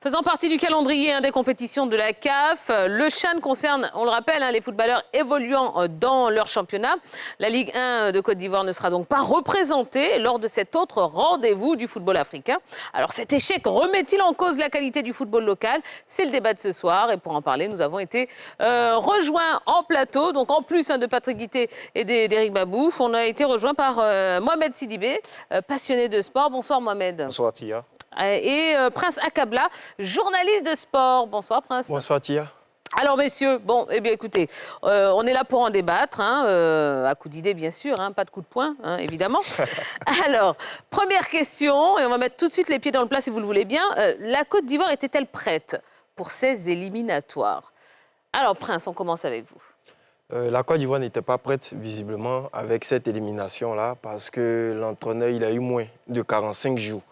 Faisant partie du calendrier des compétitions de la CAF, le CHAN concerne, on le rappelle, les footballeurs évoluant dans leur championnat. La Ligue 1 de Côte d'Ivoire ne sera donc pas représentée lors de cet autre rendez-vous du football africain. Alors cet échec remet-il en cause la qualité du football local? C'est le débat de ce soir et pour en parler, nous avons été rejoints en plateau. Donc en plus de Patrick Guité et d'Éric Babou, on a été rejoints par Mohamed Sidibé, passionné de sport. Bonsoir Mohamed. Bonsoir Tia. Et Prince Akabla, journaliste de sport. Bonsoir Prince. Bonsoir Tia. Alors messieurs, bon, eh bien écoutez, on est là pour en débattre, à coup d'idée bien sûr, pas de coup de poing, évidemment. Alors, première question, et on va mettre tout de suite les pieds dans le plat si vous le voulez bien. La Côte d'Ivoire était-elle prête pour ces éliminatoires? Alors Prince, on commence avec vous. La Côte d'Ivoire n'était pas prête, visiblement, avec cette élimination-là, parce que l'entraîneur, il a eu moins de 45 jours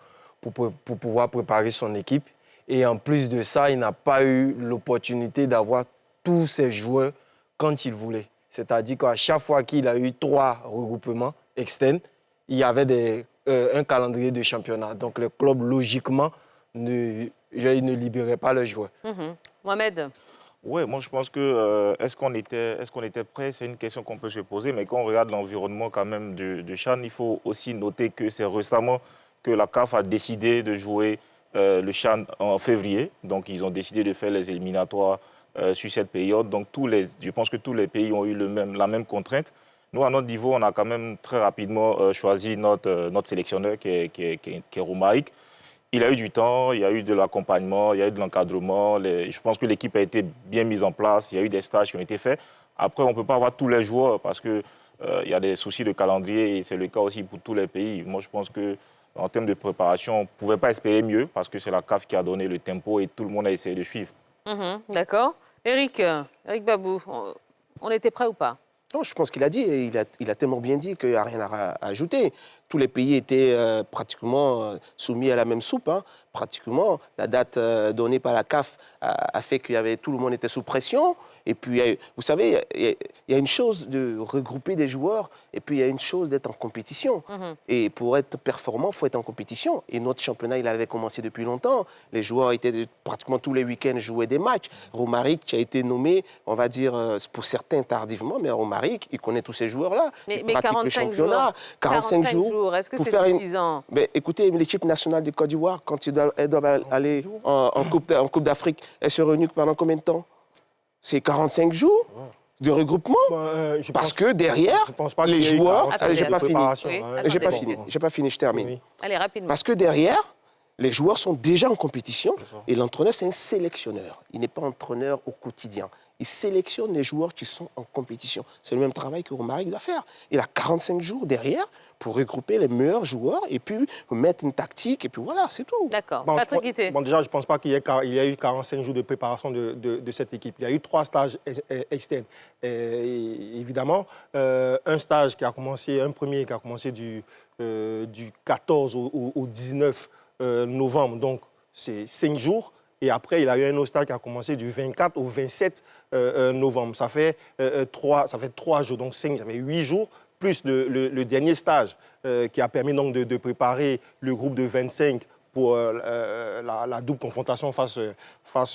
pour pouvoir préparer son équipe. Et en plus de ça, il n'a pas eu l'opportunité d'avoir tous ses joueurs quand il voulait. C'est-à-dire qu'à chaque fois qu'il a eu 3 regroupements externes, il y avait un calendrier de championnat. Donc le club, logiquement, ne libérait pas leurs joueurs. Mohamed? Oui, moi je pense que est-ce qu'on était prêt? C'est une question qu'on peut se poser, mais quand on regarde l'environnement quand même du CHAN, il faut aussi noter que c'est récemment que la CAF a décidé de jouer le CHAN en février. Donc ils ont décidé de faire les éliminatoires sur cette période. Donc je pense que tous les pays ont eu la même contrainte. Nous, à notre niveau, on a quand même très rapidement choisi notre sélectionneur qui est Romaric. Il a eu du temps, il y a eu de l'accompagnement, il y a eu de l'encadrement. Je pense que l'équipe a été bien mise en place, il y a eu des stages qui ont été faits. Après, on ne peut pas avoir tous les joueurs parce qu'il y a des soucis de calendrier et c'est le cas aussi pour tous les pays. Moi, je pense qu'en termes de préparation, on ne pouvait pas espérer mieux parce que c'est la CAF qui a donné le tempo et tout le monde a essayé de suivre. D'accord. Éric Babou, on était prêt ou pas? Non, je pense qu'il a dit, il a tellement bien dit qu'il n'y a rien à ajouter. Tous les pays étaient pratiquement soumis à la même soupe. Pratiquement, la date donnée par la CAF a fait que tout le monde était sous pression. Et puis, vous savez, il y a une chose de regrouper des joueurs et puis il y a une chose d'être en compétition. Et pour être performant, il faut être en compétition. Et notre championnat, il avait commencé depuis longtemps. Les joueurs étaient pratiquement tous les week-ends jouaient des matchs. Romaric qui a été nommé, on va dire, pour certains tardivement, mais Romaric, il connaît tous ces joueurs-là. Mais 45 jours. 45 jours. Est-ce que c'est suffisant? Mais écoutez, l'équipe nationale de Côte d'Ivoire, quand elles doivent aller en Coupe d'Afrique, elle se réunit pendant combien de temps? C'est 45 jours de regroupement. Parce que derrière, les joueurs... J'ai pas fini, je termine. Oui. Allez, rapidement. Parce que derrière, les joueurs sont déjà en compétition et l'entraîneur, c'est un sélectionneur. Il n'est pas entraîneur au quotidien. Il sélectionne les joueurs qui sont en compétition. C'est le même travail que Romaric doit faire. Il a 45 jours derrière pour regrouper les meilleurs joueurs et puis mettre une tactique et puis voilà, c'est tout. D'accord. Patrick Guité. Déjà, je ne pense pas qu'il y ait eu 45 jours de préparation de cette équipe. Il y a eu 3 stages externes. Évidemment, un stage qui a commencé, un premier qui a commencé du 14 au 19 novembre, donc c'est 5 jours. Et après, il a eu un autre stage qui a commencé du 24 au 27 novembre. Ça fait 3 jours, donc 5, ça fait 8 jours, plus le dernier stage qui a permis donc de préparer le groupe de 25 pour la double confrontation face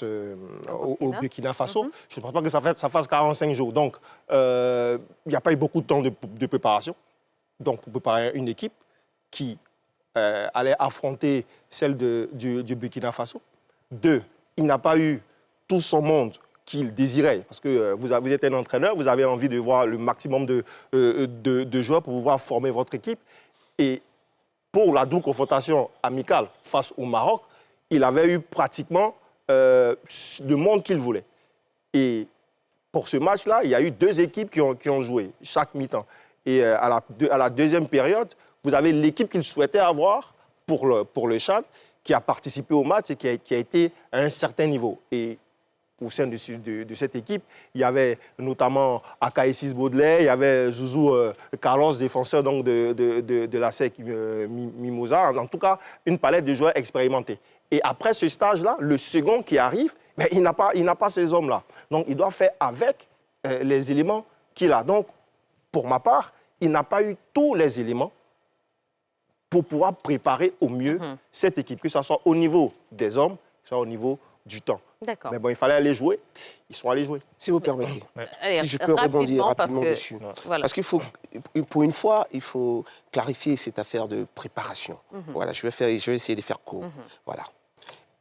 au Burkina Faso. Je ne pense pas que ça fasse 45 jours. Donc, il n'y a pas eu beaucoup de temps de préparation. Donc, pour préparer une équipe qui allait affronter celle du Burkina Faso. 2, il n'a pas eu tout son monde qu'il désirait. Parce que vous êtes un entraîneur, vous avez envie de voir le maximum de joueurs pour pouvoir former votre équipe. Et pour la double confrontation amicale face au Maroc, il avait eu pratiquement le monde qu'il voulait. Et pour ce match-là, il y a eu 2 équipes qui ont joué chaque mi-temps. Et à la deuxième période, vous avez l'équipe qu'il souhaitait avoir pour le CHAN, qui a participé au match et qui a été à un certain niveau. Et au sein de cette équipe, il y avait notamment Akaïsis Baudelaire, il y avait Zouzou Carlos, défenseur donc, de la SEC Mimosa. En tout cas, une palette de joueurs expérimentés. Et après ce stage-là, le second qui arrive, ben, il n'a pas ces hommes-là. Donc, il doit faire avec les éléments qu'il a. Donc, pour ma part, il n'a pas eu tous les éléments pour pouvoir préparer au mieux cette équipe, que ce soit au niveau des hommes soit au niveau du temps. D'accord. Mais bon, il fallait aller jouer. Ils sont allés jouer. Si vous permettez, Allez, si je peux rebondir rapidement parce que, dessus. Voilà. Parce qu'il faut, pour une fois, il faut clarifier cette affaire de préparation. Voilà, je vais essayer de faire court. Voilà.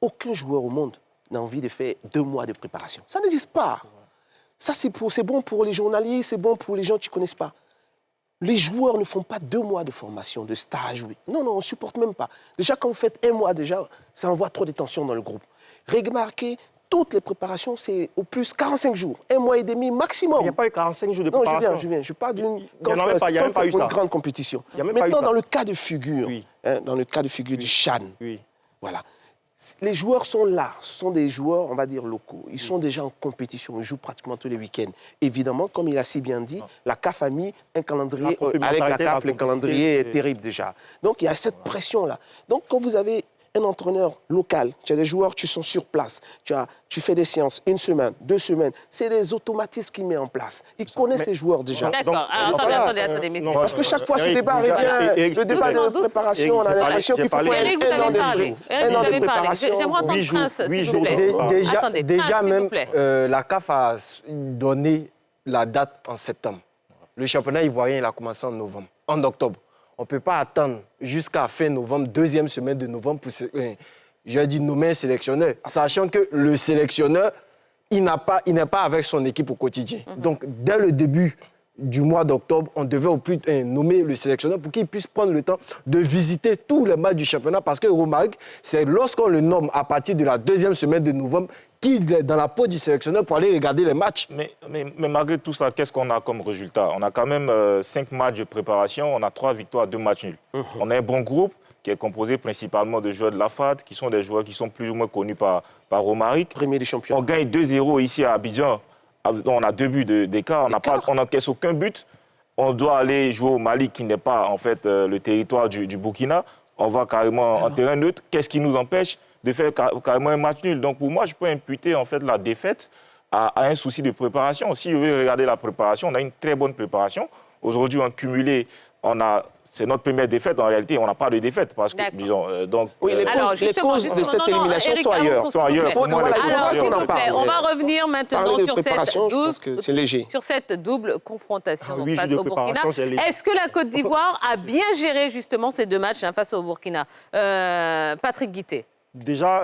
Aucun joueur au monde n'a envie de faire 2 mois de préparation. Ça n'existe pas. Ça, c'est bon pour les journalistes, c'est bon pour les gens qui ne connaissent pas. Les joueurs ne font pas 2 mois de formation, de stage. Oui. Non, on ne supporte même pas. Déjà, quand vous faites 1 mois, déjà, ça envoie trop de tensions dans le groupe. Remarquez, toutes les préparations, c'est au plus 45 jours, 1 mois et demi maximum. Il n'y a pas eu 45 jours de Non, préparation. je viens. Je parle d'une Il n'y a même pas eu ça. grande compétition. Il y a même pas eu Maintenant, ça. dans le cas de figure, Oui. dans le cas de figure du Chan, Oui. voilà. Les joueurs sont là, ce sont des joueurs, on va dire, locaux. Ils sont déjà en compétition, ils jouent pratiquement tous les week-ends. Évidemment, comme il a si bien dit, la CAF a mis un calendrier, avec la CAF, le calendrier est terrible déjà. Donc, il y a cette pression-là. Donc, quand vous avez un entraîneur local, tu as des joueurs qui sont sur place, tu fais des séances 1 semaine, 2 semaines, c'est des automatismes qu'il met en place. Il connaît ces joueurs déjà. D'accord. Alors, attendez, messieurs. non, Parce que chaque fois, ce Eric, débat revient, le débat doucement, de préparation, on a l'impression qu'il faut faire Eric, vous 1 an avez de parlé. jour. Eric, 1 vous an de avez parlé. préparation. J'aimerais entendre 8 jours, Prince, 8 s'il vous jours. plaît. Déjà, Attendez, déjà Prince, s'il même, vous plaît. la CAF a donné la date en septembre. Le championnat ivoirien, il a commencé en octobre. On ne peut pas attendre jusqu'à fin novembre, 2e semaine de novembre, pour nommer un sélectionneur, sachant que le sélectionneur, il n'est pas avec son équipe au quotidien. Donc, dès le début du mois d'octobre, on devait au plus nommer le sélectionneur pour qu'il puisse prendre le temps de visiter tous les matchs du championnat. Parce que Romaric, c'est lorsqu'on le nomme à partir de la 2e semaine de novembre qu'il est dans la peau du sélectionneur pour aller regarder les matchs. Mais malgré tout ça, qu'est-ce qu'on a comme résultat? On a quand même 5 matchs de préparation, on a 3 victoires, 2 matchs nuls. On a un bon groupe qui est composé principalement de joueurs de la FAD, qui sont des joueurs qui sont plus ou moins connus par Romaric. Premier des champions. On gagne 2-0 ici à Abidjan. On a 2 buts d'écart, on n'encaisse aucun but. On doit aller jouer au Mali, qui n'est pas en fait le territoire du Burkina. On va carrément en terrain neutre. Qu'est-ce qui nous empêche de faire carrément un match nul? Donc pour moi, je peux imputer en fait la défaite à un souci de préparation. Si je veux regarder la préparation, on a une très bonne préparation. Aujourd'hui, en cumulé, c'est notre première défaite. En réalité, on n'a pas de défaite. Parce que, disons, oui, les causes de cette élimination sont ailleurs. Alors, s'il vous plaît, on va revenir maintenant sur cette double confrontation donc, 8 face jours au de Burkina. préparation, c'est léger. Est-ce que la Côte d'Ivoire a bien géré justement ces 2 matchs face au Burkina? Patrick Guité. Déjà,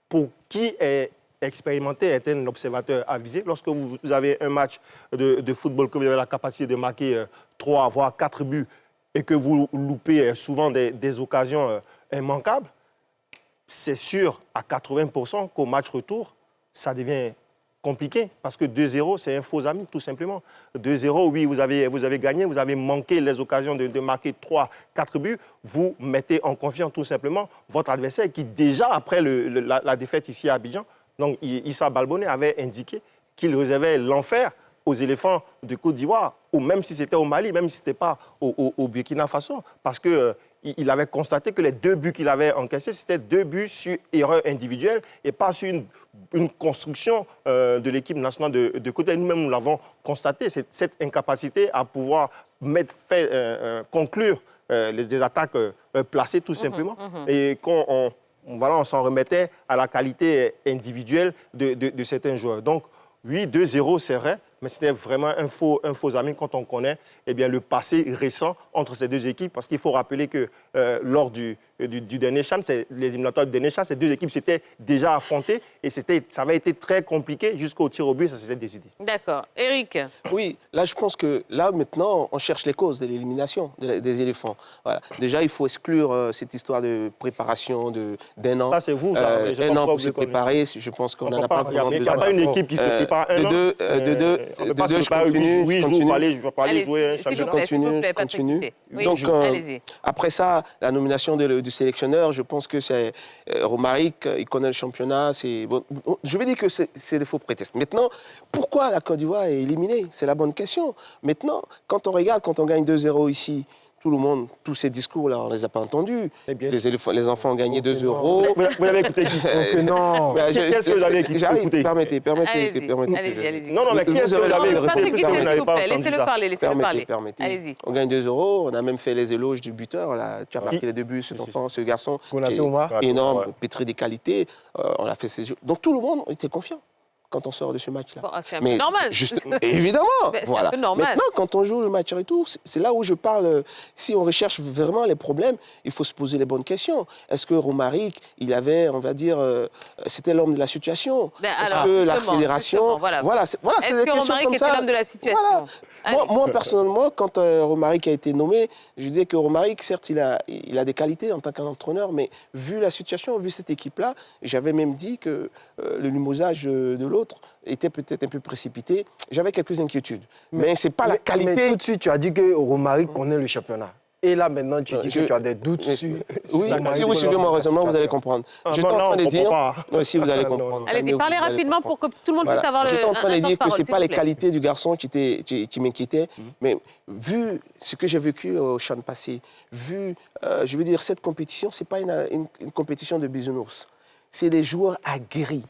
pour qui est expérimenté, est un observateur avisé, lorsque vous avez un match de football, que vous avez la capacité de marquer 3 voire 4 buts et que vous loupez souvent des occasions immanquables, c'est sûr à 80% qu'au match retour, ça devient compliqué parce que 2-0, c'est un faux ami, tout simplement. 2-0, oui, vous avez gagné, vous avez manqué les occasions de marquer 3-4 buts, vous mettez en confiance tout simplement votre adversaire qui, déjà après la défaite ici à Abidjan, donc Issa Balbonné avait indiqué qu'il réservait l'enfer aux éléphants de Côte d'Ivoire, ou même si c'était au Mali, même si ce n'était pas au Burkina Faso, parce qu'il avait constaté que les 2 buts qu'il avait encaissés, c'était 2 buts sur erreur individuelle et pas sur une construction de l'équipe nationale de Côte d'Ivoire. Nous-mêmes, nous l'avons constaté, cette incapacité à pouvoir conclure des attaques placées, tout simplement. Et quand on s'en remettait à la qualité individuelle de certains joueurs. Donc, oui, 2-0, c'est vrai, mais c'était vraiment un faux ami quand on connaît le passé récent entre ces 2 équipes. Parce qu'il faut rappeler que lors du dernier CHAN, les éliminatoires du dernier CHAN, ces 2 équipes s'étaient déjà affrontées et ça avait été très compliqué jusqu'au tir au but, ça s'était décidé. D'accord. Eric? Oui, là, je pense que là, maintenant, on cherche les causes de l'élimination des éléphants. Voilà. Déjà, il faut exclure cette histoire de préparation d'un an. Ça, c'est vous, ça. Un an pour se préparer. Je pense qu'on n'en a pas vraiment besoin. Il n'y a pas une équipe qui se prépare un an. Je vais pas aller jouer un championnat. Je continue. Donc, après ça, la nomination du sélectionneur, je pense que c'est Romaric, il connaît le championnat. Bon, je vais dire que c'est des faux prétextes. Maintenant, pourquoi la Côte d'Ivoire est éliminée? C'est la bonne question. Maintenant, quand on regarde, quand on gagne 2-0 ici, tout le monde, tous ces discours-là, on ne les a pas entendus. Eh bien Les enfants ont gagné 2 euros. Vous avez écouté qui? non. Qu'est-ce que vous avez écouté? J'arrive, permettez. Allez-y. Non, mais qui est-ce que vous avez écouté? Patrick Puisque vous Guité, s'il n'avez vous pas plaît, entendu laissez-le ça. parler, laissez-le parler. Allez-y. On gagne 2 euros. On a même fait les éloges du buteur. Là. Tu as marqué les 2 buts, cet enfant, ce garçon. Konaté qui est Oumar. énorme, Ouais. pétri des qualités. On a fait ses jeux. Donc tout le monde était confiant quand on sort de ce match-là. Bon, c'est un peu normal. Évidemment. Mais c'est Voilà. un peu normal. Maintenant, quand on joue le match retour, c'est là où je parle. Si on recherche vraiment les problèmes, il faut se poser les bonnes questions. Est-ce que Romaric, il avait, on va dire, c'était l'homme de la situation? Ben Est-ce alors, que la justement, fédération... voilà. c'est Est-ce des que questions Romaric comme était ça. l'homme de la situation? Voilà. Allez. Moi, personnellement, quand Romaric a été nommé, je disais que Romaric, certes, il a des qualités en tant qu'entraîneur, mais vu la situation, vu cette équipe-là, j'avais même dit que le limogeage de l'autre était peut-être un peu précipité. J'avais quelques inquiétudes. Mais ce n'est pas la Mais qualité... tout de suite, tu as dit que Romaric connaît le championnat. Et là, maintenant, tu dis que tu as des doutes sur Oui, Romaric si vous suivez mon dans la raisonnement, vous allez situation. comprendre. Ah, J'étais bon, en non, train de on dire... comprend pas. Non, si vous allez Non, non, comprendre. Allez-y, Calmez-vous, parlez vous allez rapidement comprendre. pour que tout le monde puisse avoir le. J'étais en train de dire que ce n'est pas les qualités. qualités du garçon qui m'inquiétaient, mais vu ce que j'ai vécu au Chan passé, vu, je veux dire, cette compétition, ce n'est pas une compétition de bisounours. C'est des joueurs aguerris.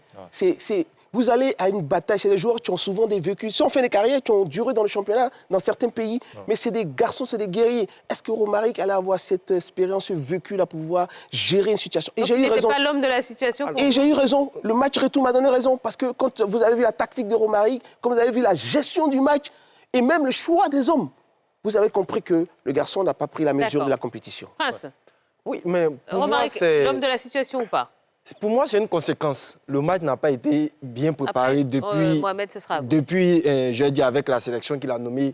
Vous allez à une bataille, c'est des joueurs qui ont souvent des vécus, si on fait des carrières, qui ont duré dans le championnat, dans certains pays, mais c'est des garçons, c'est des guerriers. Est-ce que Romaric allait avoir cette expérience, ce vécu-là pour pouvoir gérer une situation? Et Donc, j'ai il eu n'était raison. pas l'homme de la situation. Et j'ai eu raison. Le match retour m'a donné raison. Parce que quand vous avez vu la tactique de Romaric, quand vous avez vu la gestion du match, et même le choix des hommes, vous avez compris que le garçon n'a pas pris la mesure D'accord. de la compétition. Prince, Oui, mais pour moi, Romaric, c'est... l'homme de la situation ou pas? Pour moi, c'est une conséquence. Le match n'a pas été bien préparé depuis, Mohamed, ce sera à vous. depuis je dis, avec la sélection qu'il a nommée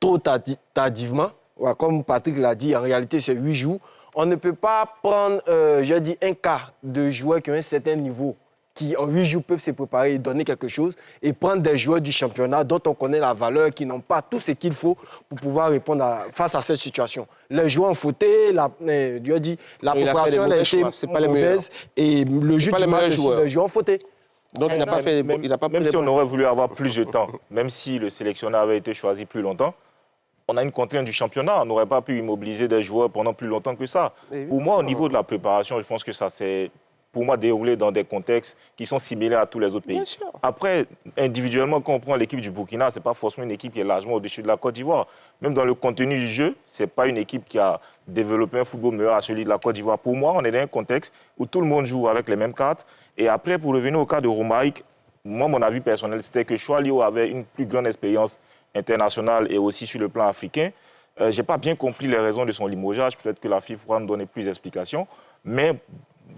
trop tardivement. Ouais, comme Patrick l'a dit, en réalité, c'est 8 jours. On ne peut pas prendre, un cas de joueurs qui ont un certain niveau, qui en 8 jours peuvent se préparer et donner quelque chose, et prendre des joueurs du championnat dont on connaît la valeur, qui n'ont pas tout ce qu'il faut pour pouvoir répondre face à cette situation. Les joueurs ont fauté, la préparation a été mauvaise, et le jeu du match, les joueurs ont fauté. Donc il n'a pas fait... Même, il n'a pas pris même les si on bons- aurait voulu avoir plus de temps, même si le sélectionneur avait été choisi plus longtemps, on a une contrainte du championnat. On n'aurait pas pu immobiliser des joueurs pendant plus longtemps que ça. Pour moi, au niveau de la préparation, je pense que ça s'est, pour moi, déroulé dans des contextes qui sont similaires à tous les autres pays. Bien sûr. Après, individuellement, quand on prend l'équipe du Burkina, ce n'est pas forcément une équipe qui est largement au-dessus de la Côte d'Ivoire. Même dans le contenu du jeu, ce n'est pas une équipe qui a développé un football meilleur à celui de la Côte d'Ivoire. Pour moi, on est dans un contexte où tout le monde joue avec les mêmes cartes. Et après, pour revenir au cas de Romaric, moi, mon avis personnel, c'était que Choalio avait une plus grande expérience internationale et aussi sur le plan africain. Je n'ai pas bien compris les raisons de son limogeage. Peut-être que la FIFA pourra nous donner plus d'explications. Mais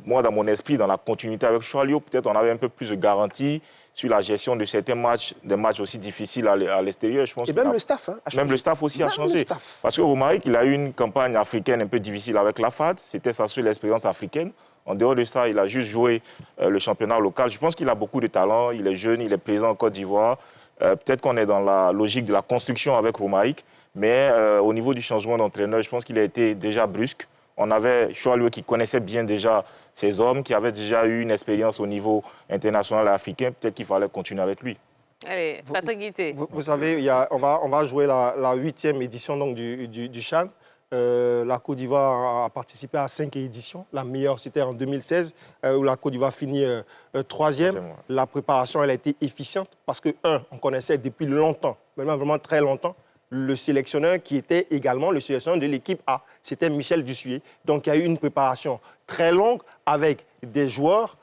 moi, dans mon esprit, dans la continuité avec Choalio, peut-être on avait un peu plus de garantie sur la gestion de certains matchs, des matchs aussi difficiles à l'extérieur. Je pense Et qu'il même a- le staff a changé. Même le staff aussi a Même changé. le staff. Parce que Romaric, il a eu une campagne africaine un peu difficile avec la FAD. C'était sa seule expérience africaine. En dehors de ça, il a juste joué le championnat local. Je pense qu'il a beaucoup de talent. Il est jeune, il est présent en Côte d'Ivoire. Peut-être qu'on est dans la logique de la construction avec Romaric. Mais au niveau du changement d'entraîneur, je pense qu'il a été déjà brusque. On avait Choalio qui connaissait bien déjà ses hommes, qui avait déjà eu une expérience au niveau international et africain. Peut-être qu'il fallait continuer avec lui. Allez, Patrick Guité. Vous savez, on va jouer la 8e édition donc, du CHAN. La Côte d'Ivoire a participé à 5 éditions. La meilleure, c'était en 2016, où la Côte d'Ivoire finit 3e. La préparation, elle a été efficiente parce que, on connaissait depuis longtemps, vraiment très longtemps, le sélectionneur qui était également le sélectionneur de l'équipe A. C'était Michel Dussuyer. Donc, il y a eu une préparation très longue avec des joueurs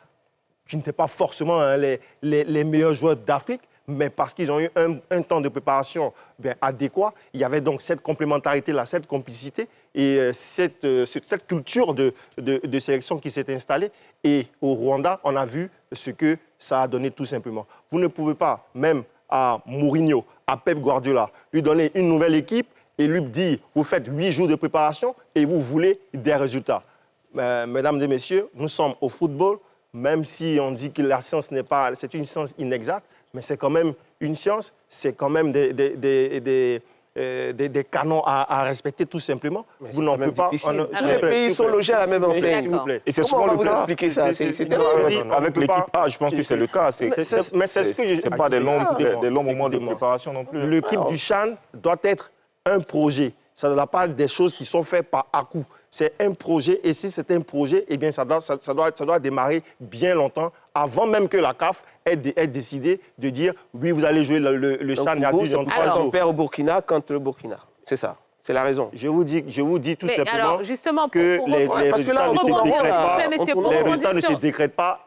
qui n'étaient pas forcément les meilleurs joueurs d'Afrique, mais parce qu'ils ont eu un temps de préparation adéquat. Il y avait donc cette complémentarité-là, cette complicité et cette culture de sélection qui s'est installée. Et au Rwanda, on a vu ce que ça a donné tout simplement. Vous ne pouvez pas, même à Mourinho, à Pep Guardiola, lui donner une nouvelle équipe et lui dire « vous faites 8 jours de préparation et vous voulez des résultats ». Mesdames et messieurs, nous sommes au football, même si on dit que la science c'est une science inexacte, mais c'est quand même une science, c'est quand même des canons à respecter tout simplement. Vous n'en pouvez pas... Tous les pays sont logés à la même enseigne. S'il vous plaît. Et c'est Comment souvent on va le vous cas. expliquer ça? C'est Non, terrible. avec l'équipe A, je pense que c'est le cas. Mais c'est ce que je- C'est pas des longs moments de Écoutez-moi. préparation non plus. L'équipe du CHAN doit être un projet. Ça ne doit pas être des choses qui sont faites par à-coup. C'est un projet, et si c'est un projet, eh bien, ça doit démarrer bien longtemps, avant même que la CAF ait décidé de dire « oui, vous allez jouer le CHAN il y a 2 ans, 3 Alors, jours on perd au Burkina contre le Burkina. C'est ça. C'est la raison. Je vous dis tout Mais simplement alors, justement, que les parce que là, résultats ne se décrètent pas,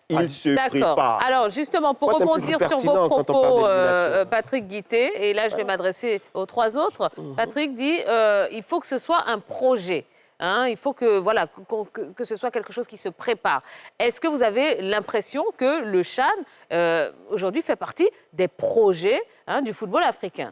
ils se D'accord. préparent. Alors, justement, pour Moi, t'es un peu rebondir plus sur vos pertinent quand on propos, parle d'élimination. Patrick Guittet, et là, je vais m'adresser aux 3 autres. Patrick dit il faut que ce soit un projet. Hein, il faut que, voilà, que ce soit quelque chose qui se prépare. Est-ce que vous avez l'impression que le CHAN, aujourd'hui, fait partie des projets du football africain?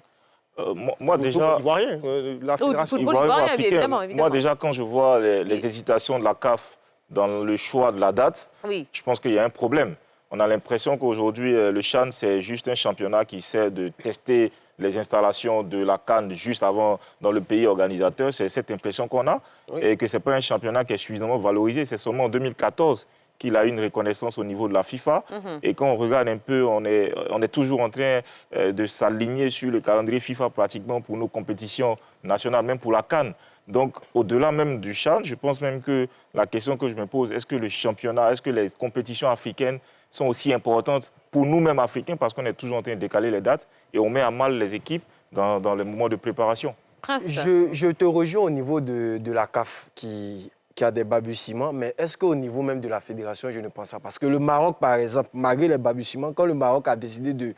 Moi, déjà... Ivoirien, la fédération. football ivoirien, africain. évidemment. Moi, déjà, quand je vois les hésitations de la CAF dans le choix de la date, Oui. je pense qu'il y a un problème. On a l'impression qu'aujourd'hui, le CHAN, c'est juste un championnat qui essaie de tester les installations de la CAN juste avant dans le pays organisateur. C'est cette impression qu'on a. Oui. Et que ce n'est pas un championnat qui est suffisamment valorisé. C'est seulement en 2014 qu'il a eu une reconnaissance au niveau de la FIFA. Et quand on regarde un peu, on est toujours en train de s'aligner sur le calendrier FIFA pratiquement pour nos compétitions nationales, même pour la CAN. Donc, au-delà même du CHAN, je pense même que la question que je me pose, est-ce que le championnat, est-ce que les compétitions africaines sont aussi importantes pour nous-mêmes Africains, parce qu'on est toujours en train de décaler les dates et on met à mal les équipes dans les moments de préparation. Prince. Je te rejoins au niveau de la CAF qui a des balbutiements, mais est-ce qu'au niveau même de la fédération, je ne pense pas. Parce que le Maroc, par exemple, malgré les balbutiements, quand le Maroc a décidé de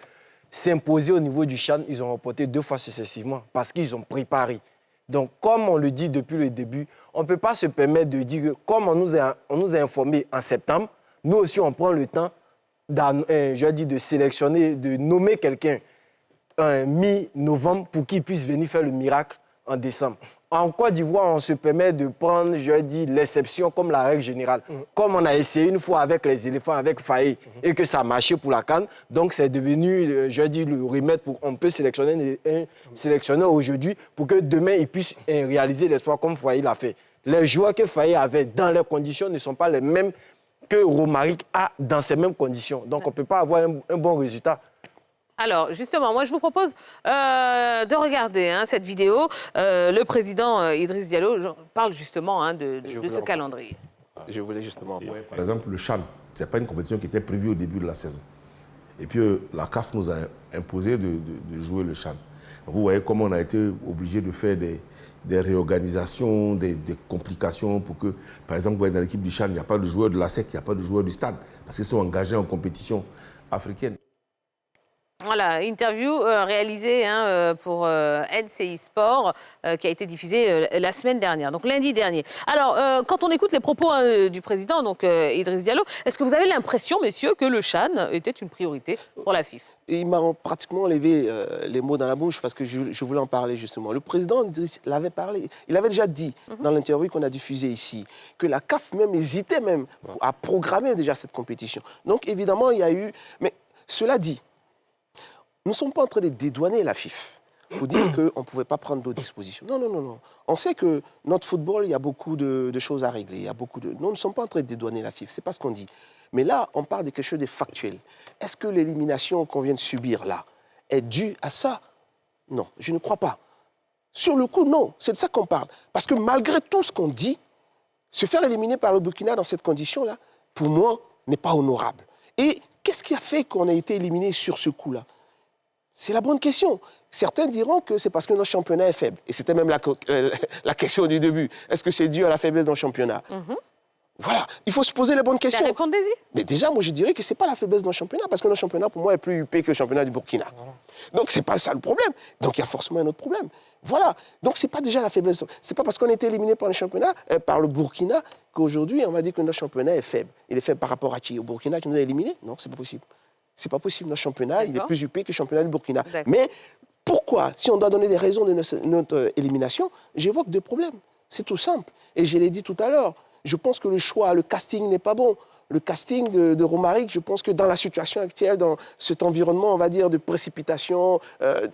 s'imposer au niveau du CHAN, ils ont remporté 2 fois successivement parce qu'ils ont pris Paris. Donc, comme on le dit depuis le début, on ne peut pas se permettre de dire que, comme on nous a informés en septembre, nous aussi, on prend le temps de sélectionner, de nommer quelqu'un mi-novembre pour qu'il puisse venir faire le miracle en décembre. En Côte d'Ivoire, on se permet de prendre, l'exception comme la règle générale. Comme on a essayé une fois avec les éléphants, avec Faye, et que ça a marché pour la CAN, donc c'est devenu, le remède pour on peut sélectionner un sélectionneur aujourd'hui pour que demain, il puisse réaliser l'espoir comme Faye l'a fait. Les joueurs que Faye avait dans les conditions ne sont pas les mêmes que Romaric a dans ces mêmes conditions. Donc, on ne peut pas avoir un bon résultat. Alors, justement, moi, je vous propose de regarder cette vidéo. Le président Idriss Diallo parle justement de ce calendrier. Je voulais justement... Par exemple, le CHAN, ce n'est pas une compétition qui était prévue au début de la saison. Et puis, la CAF nous a imposé de jouer le CHAN. Donc, vous voyez comment on a été obligé de faire des réorganisations, des complications pour que, par exemple, vous voyez, dans l'équipe du CHAN, il n'y a pas de joueurs de la SEC, il n'y a pas de joueurs du stade, parce qu'ils sont engagés en compétition africaine. Voilà, interview réalisée pour NCI Sport qui a été diffusée la semaine dernière, donc lundi dernier. Alors, quand on écoute les propos du président, donc Idriss Diallo, est-ce que vous avez l'impression, messieurs, que le CHAN était une priorité pour la FIF? Et il m'a pratiquement enlevé les mots dans la bouche parce que je voulais en parler justement. Le président l'avait parlé. Il avait déjà dit dans l'interview qu'on a diffusée ici que la CAF même hésitait même à programmer déjà cette compétition. Donc évidemment, il y a eu... Mais cela dit, nous ne sommes pas en train de dédouaner la FIF pour dire qu'on ne pouvait pas prendre d'autres dispositions. Non, non, non, non. On sait que notre football, il y a beaucoup de choses à régler. Il y a beaucoup de... Nous ne sommes pas en train de dédouaner la FIF. Ce n'est pas ce qu'on dit. Mais là, on parle de quelque chose de factuel. Est-ce que l'élimination qu'on vient de subir là est due à ça? Non, je ne crois pas. Sur le coup, non. C'est de ça qu'on parle. Parce que malgré tout ce qu'on dit, se faire éliminer par le Burkina dans cette condition-là, pour moi, n'est pas honorable. Et qu'est-ce qui a fait qu'on a été éliminé sur ce coup-là? C'est la bonne question. Certains diront que c'est parce que notre championnat est faible. Et c'était même la question du début. Est-ce que c'est dû à la faiblesse de notre championnat? Voilà, il faut se poser les bonnes questions. Répondez-y. Mais déjà, moi, je dirais que ce n'est pas la faiblesse de notre championnat, parce que notre championnat, pour moi, est plus huppé que le championnat du Burkina. Donc, ce n'est pas ça le problème. Donc, il y a forcément un autre problème. Voilà. Donc, ce n'est pas déjà la faiblesse. Ce n'est pas parce qu'on a été éliminé par le championnat, par le Burkina, qu'aujourd'hui, on va dire que notre championnat est faible. Il est faible par rapport à qui? Au Burkina qui nous a éliminés? Non, ce n'est pas possible. Ce n'est pas possible. Notre championnat, il est plus huppé que le championnat du Burkina. Mais pourquoi? Si on doit donner des raisons de notre élimination, j'évoque 2 problèmes. C'est tout simple. Et je l'ai dit tout à l'heure. Je pense que le choix, le casting n'est pas bon. Le casting de Romaric, je pense que dans la situation actuelle, dans cet environnement, on va dire, de précipitation, il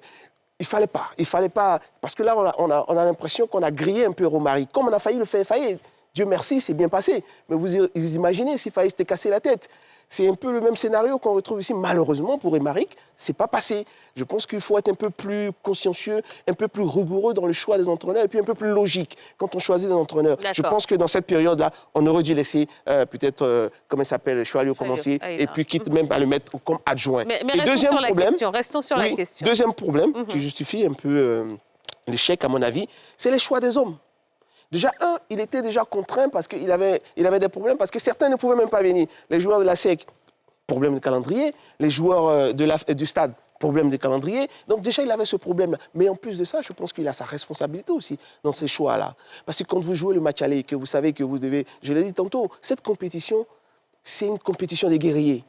ne fallait pas. Il fallait pas. Parce que là, on a l'impression qu'on a grillé un peu Romaric. Comme on a failli le faire faillir. Dieu merci, c'est bien passé. Mais vous imaginez s'il fallait se casser la tête. C'est un peu le même scénario qu'on retrouve ici. Malheureusement, pour Émeric, ce n'est pas passé. Je pense qu'il faut être un peu plus consciencieux, un peu plus rigoureux dans le choix des entraîneurs et puis un peu plus logique quand on choisit des entraîneurs. Je pense que dans cette période-là, on aurait dû laisser peut-être, comment il s'appelle, Choalio commencer et puis quitte même à le mettre comme adjoint. Mais et restons sur la question. Restons sur la question. Deuxième problème qui justifie un peu l'échec, à mon avis, c'est les choix des hommes. Déjà, il était déjà contraint parce qu'il avait des problèmes, parce que certains ne pouvaient même pas venir. Les joueurs de la SEC, problème de calendrier. Les joueurs du stade, problème de calendrier. Donc déjà, il avait ce problème. Mais en plus de ça, je pense qu'il a sa responsabilité aussi dans ces choix-là. Parce que quand vous jouez le match aller, que vous savez que vous devez... Je l'ai dit tantôt, cette compétition, c'est une compétition des guerriers.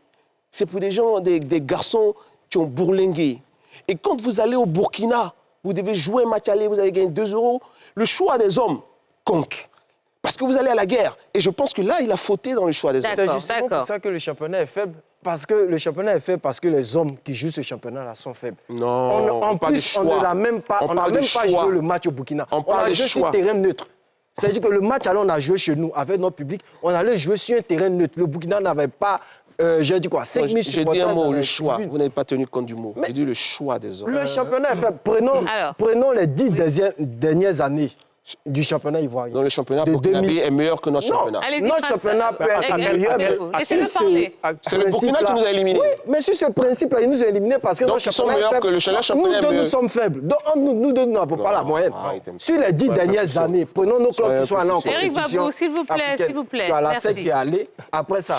C'est pour des gens, des garçons qui ont bourlingué. Et quand vous allez au Burkina, vous devez jouer un match aller, vous allez gagner 2 €. Le choix des hommes compte. Parce que vous allez à la guerre. Et je pense que là, il a fauté dans le choix des hommes. C'est justement pour ça que le championnat est faible. Parce que le championnat est faible parce que les hommes qui jouent ce championnat-là sont faibles. Non, en plus, on n'a même pas, joué le match au Burkina. On a joué sur terrain neutre. C'est-à-dire que le match, alors, on a joué chez nous avec notre public. On allait jouer sur un terrain neutre. Le Burkina n'avait pas... j'ai dit quoi 5 000 supporters. J'ai dit un mot, le choix. Vous n'avez pas tenu compte du mot. J'ai dit le choix des hommes. Le championnat est faible. Prenons les 10 dernières années du championnat ivoirien. Donc le championnat burkinabé est meilleur que notre championnat. Notre championnat peut être meilleur. C'est le Burkina qui nous a éliminés. Oui, mais sur ce principe-là, ils nous ont éliminés parce que donc ils sont meilleurs que le championnat. Nous deux, nous sommes faibles. Donc nous deux, nous n'avons pas la moyenne. Sur les 10 dernières années, prenons nos clubs qui sont allés en compétition. Éric Babou, s'il vous plaît. Tu as la SEC qui est allée. Après ça,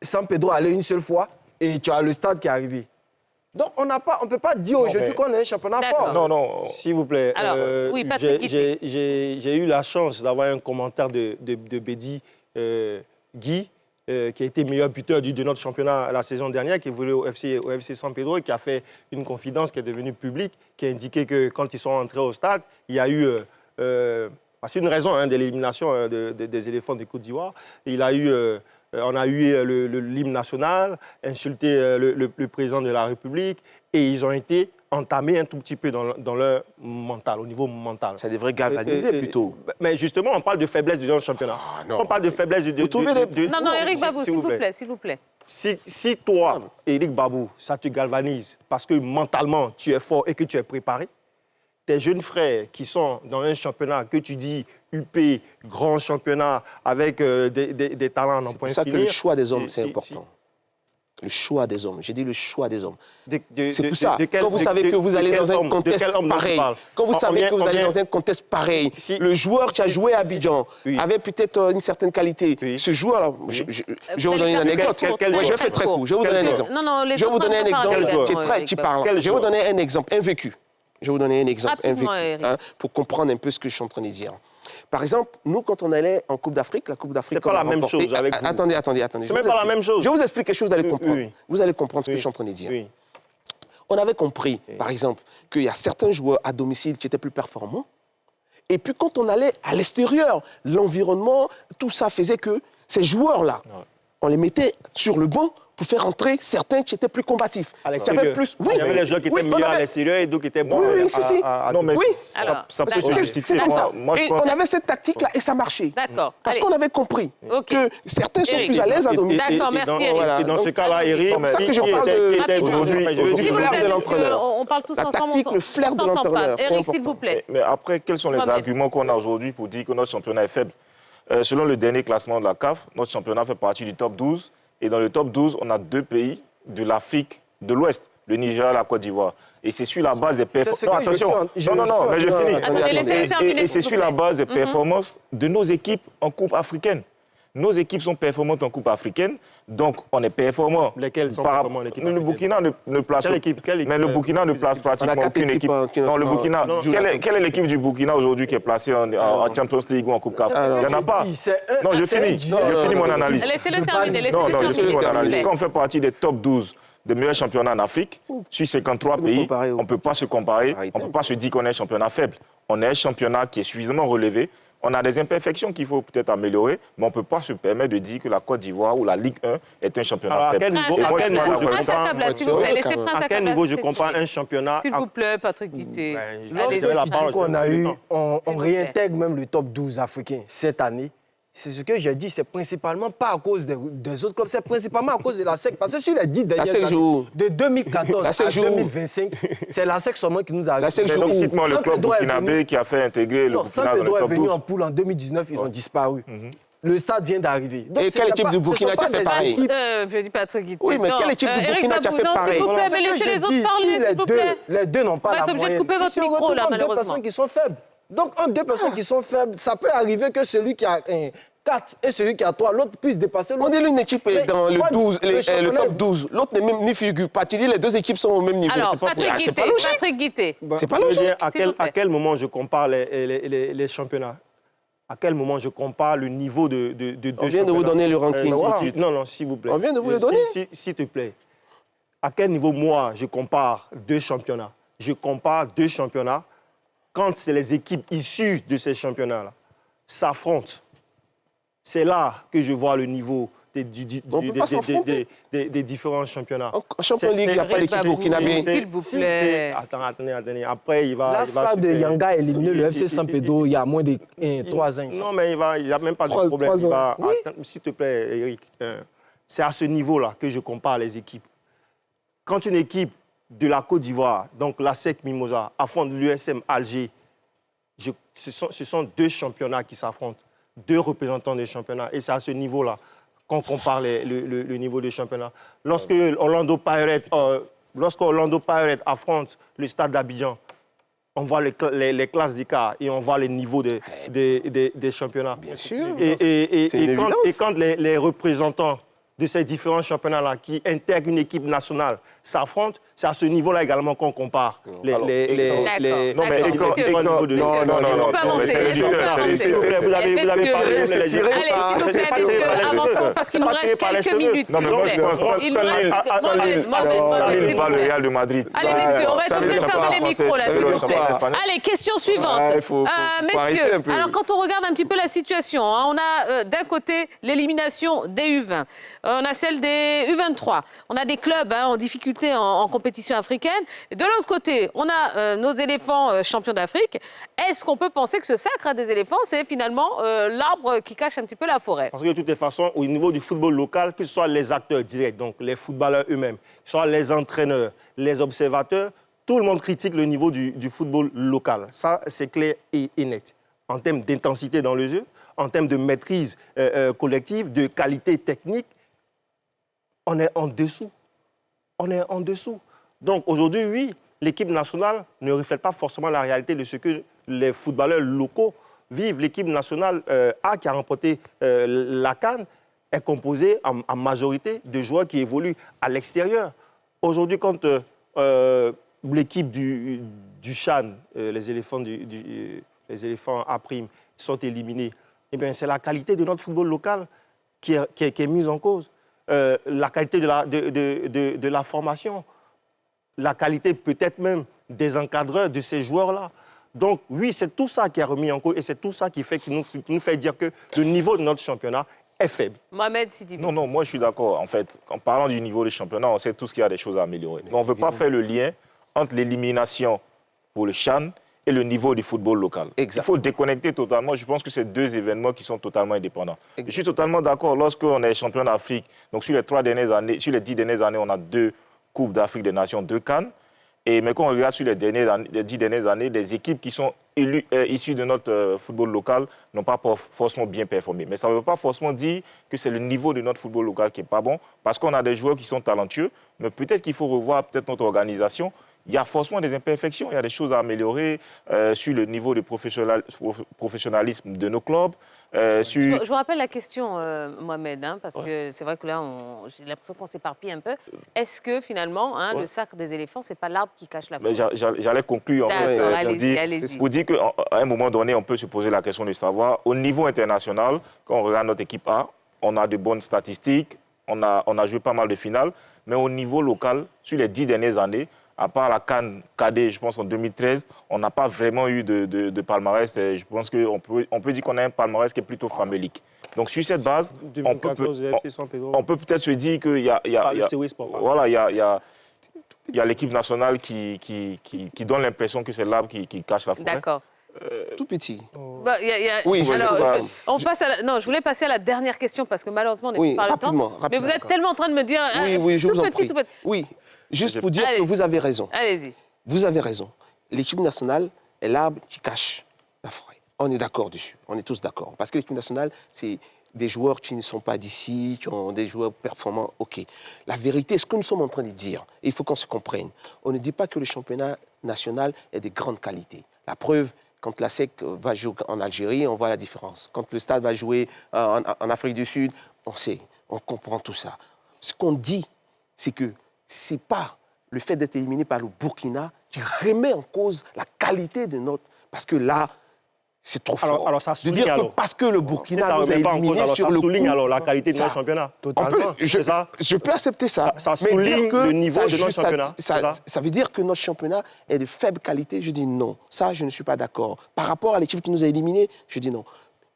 San Pedro est allé une seule fois et tu as le stade qui est arrivé. Donc, on ne peut pas dire aujourd'hui qu'on est un championnat fort. Non. S'il vous plaît, alors, oui, Patrick j'ai eu la chance d'avoir un commentaire de Bédi Guy, qui a été meilleur buteur de notre championnat la saison dernière, qui est venu au FC San Pedro et qui a fait une confidence qui est devenue publique, qui a indiqué que quand ils sont entrés au stade, il y a eu... c'est une raison de l'élimination des éléphants de Côte d'Ivoire. On a eu l'hymne national, insulté le président de la République, et ils ont été entamés un tout petit peu dans leur mental, au niveau mental. Ça devrait galvaniser plutôt. Mais justement, on parle de faiblesse du championnat. On parle de faiblesse de... Non, Éric Babou, s'il vous plaît. Si toi, Éric Babou, ça te galvanise parce que mentalement, tu es fort et que tu es préparé, tes jeunes frères qui sont dans un championnat que tu dis UP, grand championnat, avec des talents en point finir. C'est pour ça que le choix des hommes, c'est important. Le choix des hommes. J'ai dit le choix des hommes. C'est pour ça. Quand vous savez que vous allez dans un contexte pareil, quand vous savez que vous allez dans un contexte pareil, le joueur qui a joué à Abidjan avait peut-être une certaine qualité. Ce joueur, je vais vous donner une anecdote. Je fais très court. Je vais vous donner un exemple. Je vais vous donner un exemple. Tu parles. Je vais vous donner un exemple, un vécu. Je vais vous donner un exemple, pour comprendre un peu ce que je suis en train de dire. Par exemple, nous, quand on allait en Coupe d'Afrique, la Coupe d'Afrique... C'est pas la même chose avec vous. Attendez. C'est même pas la même chose. Je vous explique quelque chose, vous allez comprendre. Oui. Vous allez comprendre ce que je suis en train de dire. Oui. On avait compris, par exemple, qu'il y a certains joueurs à domicile qui étaient plus performants. Et puis, quand on allait à l'extérieur, l'environnement, tout ça faisait que ces joueurs-là, on les mettait sur le banc pour faire entrer certains qui étaient plus combatifs. À l'extérieur. Il y avait les joueurs qui étaient meilleurs à l'extérieur et d'autres qui étaient bons Non, mais ça peut se justifier. Et on avait cette tactique-là et ça marchait. D'accord. Parce qu'on avait compris que certains sont plus à l'aise à domicile. D'accord, merci Éric. Et dans ce cas-là, Éric, c'est ça que je parle du flair de l'entraîneur. On parle tous ensemble. La tactique, le flair de l'entraîneur. Éric, s'il vous plaît. Mais après, quels sont les arguments qu'on a aujourd'hui pour dire que notre championnat est faible? Selon le dernier classement de la CAF, notre championnat fait partie du top 12. Et dans le top 12, on a 2 pays de l'Afrique de l'Ouest, le Niger et la Côte d'Ivoire. Et c'est sur la base des performances... Non, attention, mais je finis. Et c'est sur la base des performances de nos équipes en Coupe africaine. Nos équipes sont performantes en Coupe africaine, donc on est performant. Lesquelles sont performantes? Le Burkina ne place... Quelle équipe? Mais le Burkina ne place pratiquement aucune équipe. Non, le Burkina... Quelle est l'équipe du Burkina aujourd'hui qui est placée en Champions League ou en Coupe CAF? Il n'y en a pas. Non, je finis mon analyse. Laissez-le terminer. Non, je finis mon analyse. Quand on fait partie des top 12 des meilleurs championnats en Afrique, sur 53 pays, on ne peut pas se comparer, on ne peut pas se dire qu'on est un championnat faible. On est un championnat qui est suffisamment relevé. On a des imperfections qu'il faut peut-être améliorer, mais on ne peut pas se permettre de dire que la Côte d'Ivoire ou la Ligue 1 est un championnat faible. À quel niveau je comprends un championnat? S'il vous plaît, Patrick Guité. Lorsque on a eu, on réintègre même le top 12 africain cette année. c'est ce que j'ai dit, c'est principalement pas à cause des autres clubs, c'est principalement à cause de la SEC. Parce que sur les 10 dernières années, de 2014 à 2025, c'est la SEC seulement qui nous a... Mais donc, cite-moi le club burkinabé qui a fait intégrer le Burkina dans le top 12. Saint-Pédro est venu en poule en 2019, ils ont disparu. Le stade vient d'arriver. Et quelle équipe du Burkina qui a fait pareil? Je dis Patrick Guité. Oui, mais quelle équipe du Burkina qui a fait pareil? S'il vous plaît, mais laissez les autres parler, s'il vous plaît. Les deux n'ont pas la moyenne. On va être obligé de couper votre micro, là, malheureusement. Deux personnes qui sont faibles. Donc, entre deux personnes qui sont faibles, ça peut arriver que celui qui a 4 et celui qui a 3, l'autre puisse dépasser l'autre. On dit l'une équipe est dans le 12, le top 12. L'autre n'est même ni figure pas. Tu dis les deux équipes sont au même niveau. Alors, Patrick Guité. C'est pas logique. À quel moment je compare les championnats? À quel moment je compare le niveau de deux On vient de vous donner le ranking. Non, s'il vous plaît. On vient de vous le donner. S'il te plaît. À quel niveau, moi, je compare deux championnats? Je compare deux championnats quand c'est les équipes issues de ces championnats-là s'affrontent. C'est là que je vois le niveau des différents championnats. En Champions League, il n'y a pas d'équipe burkinabé. S'il vous plaît. Attendez. Après, il va... L'ASFA de Yanga a éliminé le FC Saint-Pédro il y a moins de 3 ans. Non, mais il n'y a même pas de problème. S'il te plaît, Eric, c'est à ce niveau-là que je compare les équipes. Quand une équipe de la Côte d'Ivoire, donc la SEC Mimosa, affronte l'USM Alger, ce sont deux championnats qui s'affrontent, deux représentants des championnats. Et c'est à ce niveau-là qu'on compare le niveau des championnats. Lorsque Orlando Pirates affronte le Stade d'Abidjan, on voit les classes d'écart et on voit les niveaux des championnats. Bien sûr. Et quand les représentants de ces différents championnats-là qui intègrent une équipe nationale s'affrontent, c'est à ce niveau-là également qu'on compare les D'accord. Vous avez parlé. Allez, s'il vous plaît, messieurs, avançons parce qu'il nous reste quelques minutes. Non, mais moi, je pense pas. Il pas le Real de Madrid. Allez, messieurs, on va être obligé de fermer les micros, là, s'il vous plaît. Allez, question suivante. Messieurs, alors quand on regarde un petit peu la situation, on a d'un côté l'élimination des U20. On a celle des U23. On a des clubs en difficulté en compétition africaine. Et de l'autre côté, on a nos éléphants champions d'Afrique. Est-ce qu'on peut penser que ce sacre des éléphants, c'est finalement l'arbre qui cache un petit peu la forêt? Parce que de toutes les façons, au niveau du football local, que ce soit les acteurs directs, donc les footballeurs eux-mêmes, que ce soit les entraîneurs, les observateurs, tout le monde critique le niveau du football local. Ça, c'est clair et net. En termes d'intensité dans le jeu, en termes de maîtrise collective, de qualité technique, on est en dessous. Donc aujourd'hui, oui, l'équipe nationale ne reflète pas forcément la réalité de ce que les footballeurs locaux vivent. L'équipe nationale A qui a remporté la CAN est composée en majorité de joueurs qui évoluent à l'extérieur. Aujourd'hui, quand l'équipe du Chan, les éléphants A', sont éliminés, eh bien, c'est la qualité de notre football local qui est mise en cause. La qualité de la formation, la qualité peut-être même des encadreurs de ces joueurs-là. Donc oui, c'est tout ça qui est remis en cause et c'est tout ça qui nous fait dire que le niveau de notre championnat est faible. Mohamed Sidibe. Non, moi je suis d'accord. En fait, en parlant du niveau du championnat, on sait tous qu'il y a des choses à améliorer. Mais on ne veut pas faire le lien entre l'élimination pour le CHAN et le niveau du football local. Exact. Il faut déconnecter totalement. Je pense que c'est deux événements qui sont totalement indépendants. Exact. Je suis totalement d'accord. Lorsqu'on est champion d'Afrique, donc sur les 10 dernières années, on a 2 Coupes d'Afrique des Nations, 2 CAN. Mais quand on regarde sur les 10 dernières années, les équipes qui sont issues de notre football local n'ont pas forcément bien performé. Mais ça ne veut pas forcément dire que c'est le niveau de notre football local qui n'est pas bon, parce qu'on a des joueurs qui sont talentueux, mais peut-être qu'il faut revoir notre organisation. Il y a forcément des imperfections, il y a des choses à améliorer sur le niveau de professionnalisme de nos clubs. Je vous rappelle la question, Mohamed, parce que c'est vrai que là, j'ai l'impression qu'on s'éparpille un peu. Est-ce que finalement, le sacre des éléphants, ce n'est pas l'arbre qui cache la forêt? J'allais conclure. D'accord, allez-y. Pour dire qu'à un moment donné, on peut se poser la question de savoir, au niveau international, quand on regarde notre équipe A, on a de bonnes statistiques, on a joué pas mal de finales, mais au niveau local, sur les 10 dernières années, à part la CAN KD, je pense en 2013, on n'a pas vraiment eu de palmarès. Et je pense qu'on peut dire qu'on a un palmarès qui est plutôt famélique. Donc sur cette base, on peut peut-être se dire qu'il y a l'équipe nationale qui donne l'impression que c'est l'arbre qui cache la forêt. D'accord. Tout petit. Bah, Oui, je alors, sais pas. on passe non, je voulais passer à la dernière question parce que malheureusement, on n'est Oui, pas le temps. rapidement, Mais vous êtes tellement en train de me dire... Oui, je tout vous en petit, prie. tout petit. Oui, juste pour dire Allez. que vous avez raison. Allez-y. Vous avez raison. L'équipe nationale est l'arbre qui cache la forêt. On est d'accord dessus. On est tous d'accord. Parce que l'équipe nationale, c'est des joueurs qui ne sont pas d'ici, qui ont des joueurs performants. OK. La vérité, ce que nous sommes en train de dire, et il faut qu'on se comprenne, on ne dit pas que le championnat national est de grande qualité. La preuve, quand la SEC va jouer en Algérie, on voit la différence. Quand le Stade va jouer en Afrique du Sud, on sait, on comprend tout ça. Ce qu'on dit, c'est que ce n'est pas le fait d'être éliminé par le Burkina qui remet en cause la qualité de notre... Parce que là, c'est trop fort. Alors ça de souligne dire que alors. parce que le Burkina ça nous a remet pas en cause, éliminés alors sur ça le souligne coup, alors la qualité de ça- notre championnat. Totalement. C'est ça. Je peux accepter ça. Ça Mais souligne dire que le niveau ça de notre juste- championnat, c'est ça ça veut dire que notre championnat est de faible qualité. Je dis non. Ça, je ne suis pas d'accord. Par rapport à l'équipe qui nous a éliminés, je dis non.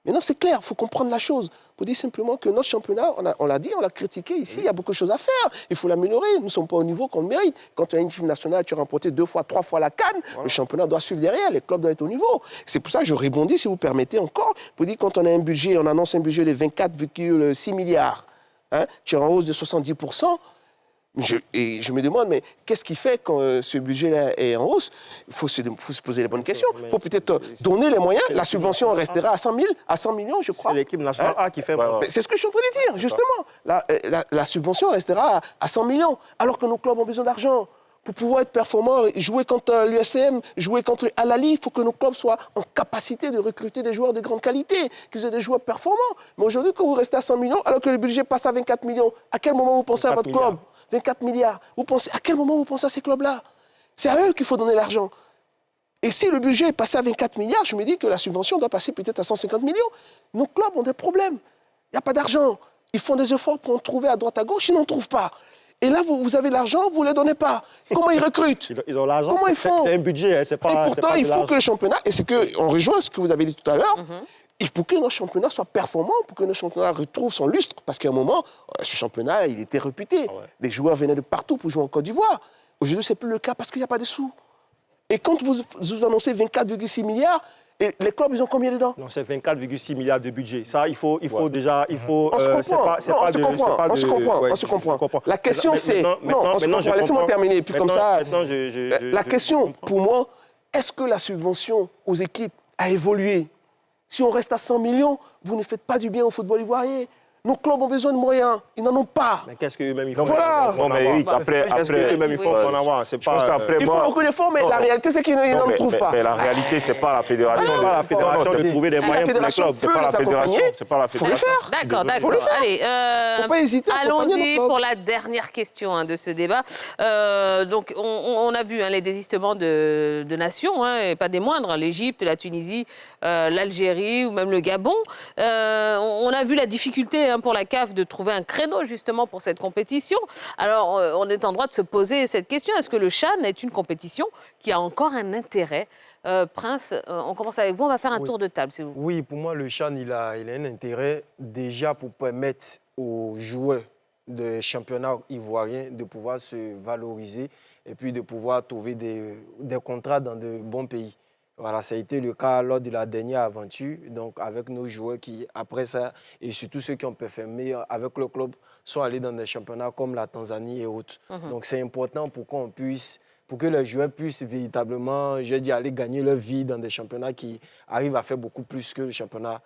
Maintenant, c'est clair, il faut comprendre la chose. Pour dire simplement que notre championnat, on l'a dit, on l'a critiqué ici, il y a beaucoup de choses à faire. Il faut l'améliorer. Nous ne sommes pas au niveau qu'on le mérite. Quand tu as une équipe nationale, tu as remporté 2 fois, 3 fois la CAN, le championnat doit suivre derrière, les clubs doivent être au niveau. C'est pour ça que je rebondis, si vous permettez encore, pour dire quand on a un budget, on annonce un budget de 24,6 milliards, hein, qui est en hausse de 70%. Et je me demande, mais qu'est-ce qui fait quand ce budget-là est en hausse? Il faut se poser les bonnes questions. Il faut peut-être donner les moyens. La subvention restera à 100 millions, je crois. C'est l'équipe nationale A qui fait... Mais c'est ce que je suis en train de dire, justement. La subvention restera à 100 millions, alors que nos clubs ont besoin d'argent. Pour pouvoir être performants, jouer contre l'USM, jouer contre le Al-Ahly, il faut que nos clubs soient en capacité de recruter des joueurs de grande qualité, qu'ils aient des joueurs performants. Mais aujourd'hui, quand vous restez à 100 millions, alors que le budget passe à 24 millions, à quel moment vous pensez à votre club? 24 milliards. À quel moment vous pensez à ces clubs-là? C'est à eux qu'il faut donner l'argent. Et si le budget est passé à 24 milliards, je me dis que la subvention doit passer peut-être à 150 millions. Nos clubs ont des problèmes. Il n'y a pas d'argent. Ils font des efforts pour en trouver à droite à gauche, ils n'en trouvent pas. Et là, vous avez l'argent, vous ne le donnez pas. Comment ils recrutent? Ils ont l'argent, Comment ils font? c'est un budget, c'est pas... Et pourtant, il faut que le championnat, et c'est qu'on rejoint ce que vous avez dit tout à l'heure, il faut que notre championnat soit performant, pour que notre championnat retrouve son lustre. Parce qu'à un moment, ce championnat, il était réputé. Les joueurs venaient de partout pour jouer en Côte d'Ivoire. Aujourd'hui, ce n'est plus le cas parce qu'il n'y a pas de sous. Et quand vous annoncez 24,6 milliards, et les clubs, ils ont combien dedans? Non, c'est 24,6 milliards de budget. Ça, il faut déjà... Il faut, On se comprend. On se comprend. La question, c'est... Non, on se comprend. Laissez-moi terminer. Et puis comme ça, la question, pour moi, est-ce que la subvention aux équipes a évolué? Si on reste à 100 millions, vous ne faites pas du bien au football ivoirien. Nos clubs ont besoin de moyens. Ils n'en ont pas. Mais qu'est-ce qu'eux-mêmes ils font? Voilà. Non, mais Eric, après... Qu'est-ce qu'eux-mêmes ils font pour en avoir? C'est pas... Ils font beaucoup d'efforts, mais la réalité, c'est qu'ils n'en trouvent pas. Mais la réalité, c'est pas la fédération. C'est pas la fédération de trouver des moyens pour les clubs. C'est pas la fédération. C'est pas la Il faut le fédération. faire. D'accord. Allez, Faut pas hésiter à accompagner nos allons-y clubs. pour la dernière question de ce débat. Donc, on a vu les désistements de nations, et pas des moindres, l'Égypte, la Tunisie, l'Algérie ou même le Gabon. On a vu la difficulté pour la CAF de trouver un créneau justement pour cette compétition. Alors, on est en droit de se poser cette question. Est-ce que le CHAN est une compétition qui a encore un intérêt? Prince, on commence avec vous. On va faire un tour de table, s'il vous plaît. Oui, pour moi, le CHAN, il a un intérêt déjà pour permettre aux joueurs de championnat ivoirien de pouvoir se valoriser et puis de pouvoir trouver des contrats dans de bons pays. Voilà, ça a été le cas lors de la dernière aventure, donc avec nos joueurs qui, après ça, et surtout ceux qui ont performé avec le club, sont allés dans des championnats comme la Tanzanie et autres. Donc c'est important pour que les joueurs puissent véritablement, aller gagner leur vie dans des championnats qui arrivent à faire beaucoup plus que le championnat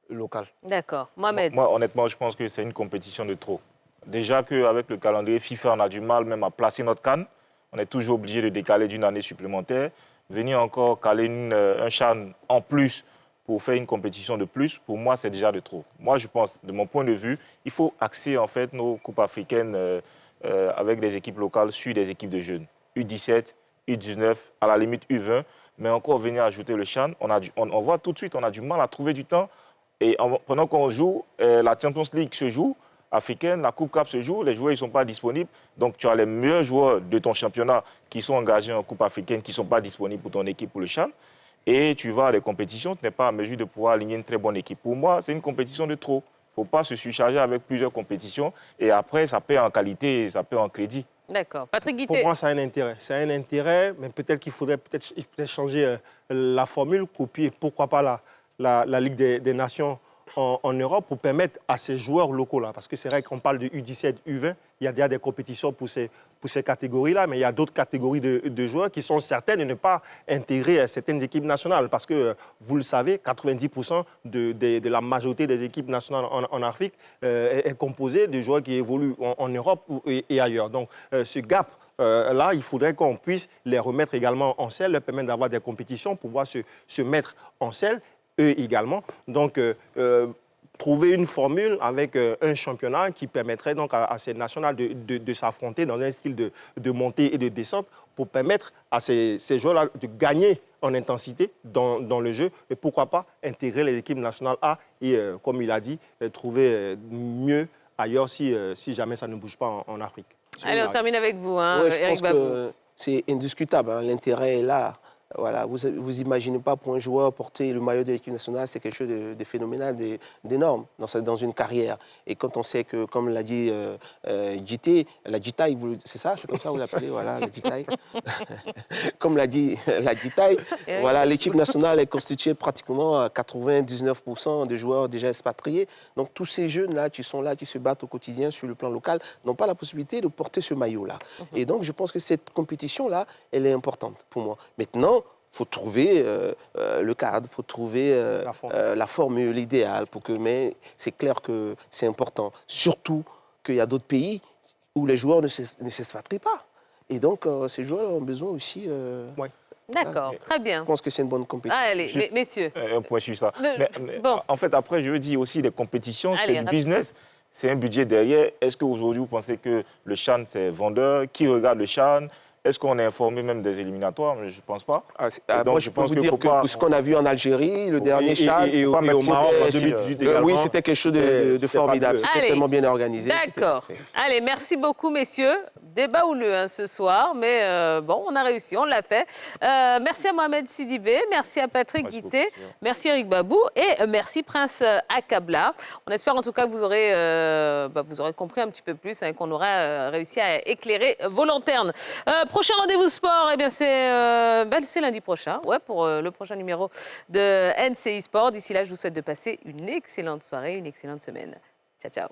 local. D'accord. Mohamed. Moi, honnêtement, je pense que c'est une compétition de trop. Déjà qu'avec le calendrier FIFA, on a du mal même à placer notre CAN. On est toujours obligé de décaler d'une année supplémentaire. Venir encore caler un CHAN en plus pour faire une compétition de plus, pour moi, c'est déjà de trop. Moi, je pense, de mon point de vue, il faut axer en fait nos coupes africaines avec des équipes locales sur des équipes de jeunes. U17, U19, à la limite U20, mais encore venir ajouter le CHAN, on voit tout de suite, on a du mal à trouver du temps. Et pendant qu'on joue, la Champions League se joue, africaine, la Coupe CAF se joue, les joueurs ne sont pas disponibles. Donc tu as les meilleurs joueurs de ton championnat qui sont engagés en Coupe africaine, qui ne sont pas disponibles pour ton équipe pour le CHAN. Et tu vas à des compétitions, tu n'es pas en mesure de pouvoir aligner une très bonne équipe. Pour moi, c'est une compétition de trop. Il ne faut pas se surcharger avec plusieurs compétitions. Et après, ça perd en qualité et ça perd en crédit. D'accord. Patrick Pour Guité. moi, ça a un intérêt. Ça a un intérêt, mais peut-être qu'il faudrait peut-être changer la formule, copier, pourquoi pas la Ligue des Nations en Europe pour permettre à ces joueurs locaux-là, parce que c'est vrai qu'on parle de U17, U20, il y a déjà des compétitions pour ces catégories-là, mais il y a d'autres catégories de joueurs qui sont certains de ne pas intégrer certaines équipes nationales, parce que, vous le savez, 90% de la majorité des équipes nationales en Afrique est composée de joueurs qui évoluent en Europe et ailleurs. Donc, ce gap là, il faudrait qu'on puisse les remettre également en selle, leur permettre d'avoir des compétitions pour pouvoir se mettre en selle, eux également. Donc, trouver une formule avec un championnat qui permettrait donc à ces nationales de s'affronter dans un style de montée et de descente pour permettre à ces joueurs-là de gagner en intensité dans le jeu et pourquoi pas intégrer les équipes nationales A et, comme il a dit, trouver mieux ailleurs si jamais ça ne bouge pas en Afrique. Allez, on termine avec vous, hein, Ouais, je Eric pense Babou. que c'est indiscutable, hein, l'intérêt est là. Voilà, vous imaginez pas pour un joueur porter le maillot de l'équipe nationale, c'est quelque chose de phénoménal, d'énorme dans une carrière. Et quand on sait que, comme l'a dit JT, la Jitaï, c'est ça, c'est comme ça que vous l'appelez, voilà, la Jitaï. Comme l'a dit la Jitaï, voilà, l'équipe nationale est constituée pratiquement à 99% de joueurs déjà expatriés. Donc tous ces jeunes-là qui sont là, qui se battent au quotidien sur le plan local, n'ont pas la possibilité de porter ce maillot-là. Et donc je pense que cette compétition-là, elle est importante pour moi. Maintenant, il faut trouver le cadre, il faut trouver la formule idéale pour que. Mais c'est clair que c'est important. Surtout qu'il y a d'autres pays où les joueurs ne s'expatrient pas. Et donc, ces joueurs ont besoin aussi. Ouais. D'accord, très bien. Je pense que c'est une bonne compétition. Allez, messieurs. Un point sur ça. Bon. En fait, après, je dis aussi des compétitions, Allez, c'est du business. C'est un budget derrière. Est-ce qu'aujourd'hui, vous pensez que le CHAN, c'est vendeur? Qui regarde le CHAN? Est-ce qu'on est informé même des éliminatoires? Je ne pense pas. Moi, je peux vous dire que ce qu'on a vu en Algérie, le dernier CHAN, et au Maroc en 2018 également. Oui, c'était quelque chose de formidable. C'était tellement bien organisé. D'accord. Allez, merci beaucoup, messieurs. Débat houleux hein, ce soir, mais bon, on a réussi, on l'a fait. Merci à Mohamed Sidibé, merci à Patrick Guité, merci Eric Babou et merci Prince Akabla. On espère en tout cas que vous aurez compris un petit peu plus, hein, qu'on aura réussi à éclairer vos lanternes. Prochain rendez-vous sport, eh bien c'est lundi prochain, pour le prochain numéro de NCI Sport. D'ici là, je vous souhaite de passer une excellente soirée, une excellente semaine. Ciao, ciao.